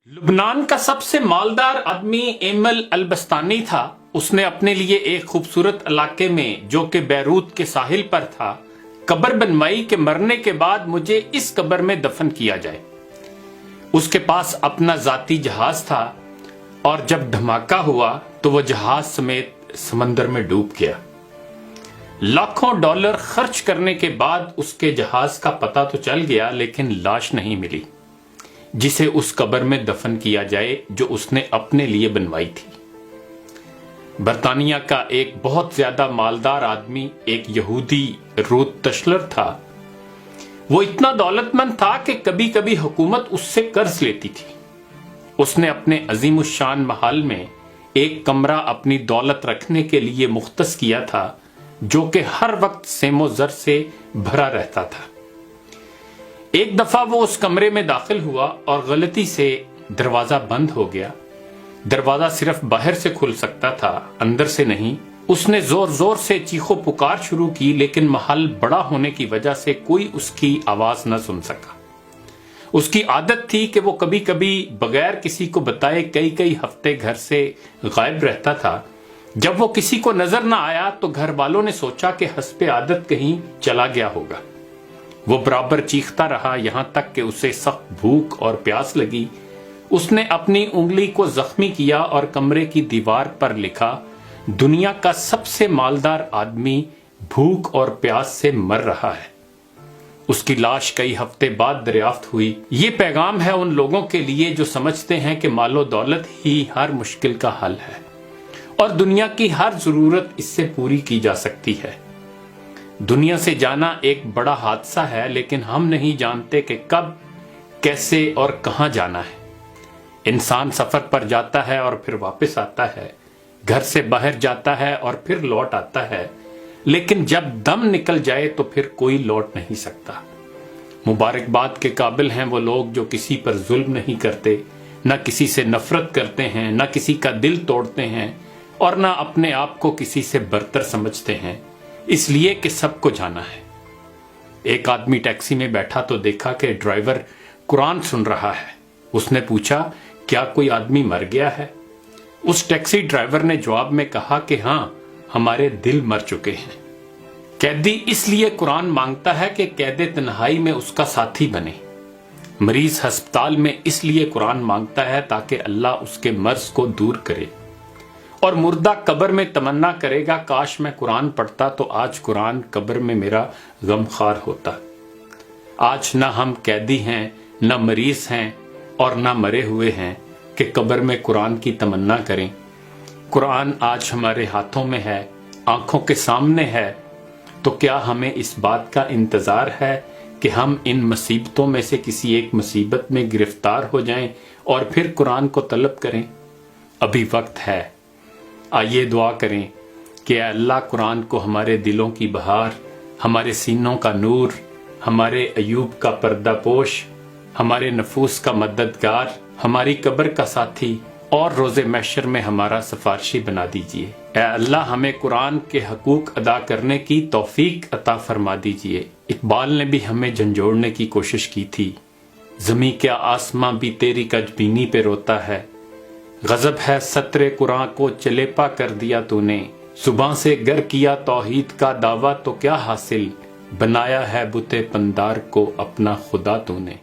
لبنان کا سب سے مالدار آدمی ایمل البستانی تھا۔ اس نے اپنے لیے ایک خوبصورت علاقے میں جو کہ بیروت کے ساحل پر تھا قبر بنوائی کہ مرنے کے بعد مجھے اس قبر میں دفن کیا جائے۔ اس کے پاس اپنا ذاتی جہاز تھا اور جب دھماکہ ہوا تو وہ جہاز سمیت سمندر میں ڈوب گیا۔ لاکھوں ڈالر خرچ کرنے کے بعد اس کے جہاز کا پتہ تو چل گیا لیکن لاش نہیں ملی جسے اس قبر میں دفن کیا جائے جو اس نے اپنے لیے بنوائی تھی۔ برطانیہ کا ایک بہت زیادہ مالدار آدمی ایک یہودی روت تشلر تھا۔ وہ اتنا دولت مند تھا کہ کبھی کبھی حکومت اس سے قرض لیتی تھی۔ اس نے اپنے عظیم الشان محل میں ایک کمرہ اپنی دولت رکھنے کے لیے مختص کیا تھا جو کہ ہر وقت سیم و زر سے بھرا رہتا تھا۔ ایک دفعہ وہ اس کمرے میں داخل ہوا اور غلطی سے دروازہ بند ہو گیا۔ دروازہ صرف باہر سے کھل سکتا تھا، اندر سے نہیں۔ اس نے زور زور سے چیخو پکار شروع کی لیکن محل بڑا ہونے کی وجہ سے کوئی اس کی آواز نہ سن سکا۔ اس کی عادت تھی کہ وہ کبھی کبھی بغیر کسی کو بتائے کئی ہفتے گھر سے غائب رہتا تھا۔ جب وہ کسی کو نظر نہ آیا تو گھر والوں نے سوچا کہ حسب عادت کہیں چلا گیا ہوگا۔ وہ برابر چیختا رہا یہاں تک کہ اسے سخت بھوک اور پیاس لگی۔ اس نے اپنی انگلی کو زخمی کیا اور کمرے کی دیوار پر لکھا، دنیا کا سب سے مالدار آدمی بھوک اور پیاس سے مر رہا ہے۔ اس کی لاش کئی ہفتے بعد دریافت ہوئی۔ یہ پیغام ہے ان لوگوں کے لیے جو سمجھتے ہیں کہ مال و دولت ہی ہر مشکل کا حل ہے اور دنیا کی ہر ضرورت اس سے پوری کی جا سکتی ہے۔ دنیا سے جانا ایک بڑا حادثہ ہے لیکن ہم نہیں جانتے کہ کب، کیسے اور کہاں جانا ہے۔ انسان سفر پر جاتا ہے اور پھر واپس آتا ہے، گھر سے باہر جاتا ہے اور پھر لوٹ آتا ہے، لیکن جب دم نکل جائے تو پھر کوئی لوٹ نہیں سکتا۔ مبارکباد کے قابل ہیں وہ لوگ جو کسی پر ظلم نہیں کرتے، نہ کسی سے نفرت کرتے ہیں، نہ کسی کا دل توڑتے ہیں اور نہ اپنے آپ کو کسی سے برتر سمجھتے ہیں، اس لیے کہ سب کو جانا ہے۔ ایک آدمی ٹیکسی میں بیٹھا تو دیکھا کہ ڈرائیور قرآن سن رہا ہے۔ اس نے پوچھا، کیا کوئی آدمی مر گیا ہے؟ اس ٹیکسی ڈرائیور نے جواب میں کہا کہ ہاں، ہمارے دل مر چکے ہیں۔ قیدی اس لیے قرآن مانگتا ہے کہ قید تنہائی میں اس کا ساتھی بنے۔ مریض ہسپتال میں اس لیے قرآن مانگتا ہے تاکہ اللہ اس کے مرض کو دور کرے، اور مردہ قبر میں تمنا کرے گا کاش میں قرآن پڑھتا تو آج قرآن قبر میں میرا غم خوار ہوتا۔ آج نہ ہم قیدی ہیں، نہ مریض ہیں اور نہ مرے ہوئے ہیں کہ قبر میں قرآن کی تمنا کریں۔ قرآن آج ہمارے ہاتھوں میں ہے، آنکھوں کے سامنے ہے، تو کیا ہمیں اس بات کا انتظار ہے کہ ہم ان مصیبتوں میں سے کسی ایک مصیبت میں گرفتار ہو جائیں اور پھر قرآن کو طلب کریں؟ ابھی وقت ہے۔ آئیے دعا کریں کہ اے اللہ قرآن کو ہمارے دلوں کی بہار، ہمارے سینوں کا نور، ہمارے عیوب کا پردہ پوش، ہمارے نفوس کا مددگار، ہماری قبر کا ساتھی اور روز محشر میں ہمارا سفارشی بنا دیجئے۔ اے اللہ ہمیں قرآن کے حقوق ادا کرنے کی توفیق عطا فرما دیجئے۔ اقبال نے بھی ہمیں جھنجھوڑنے کی کوشش کی تھی، زمیں کیا آسماں بھی تیری کجبینی پہ روتا ہے، غضب ہے سطر قرآن کو چلیپا کر دیا تو نے، صبح سے گر کیا توحید کا دعویٰ تو کیا حاصل، بنایا ہے بت پندار کو اپنا خدا تو نے۔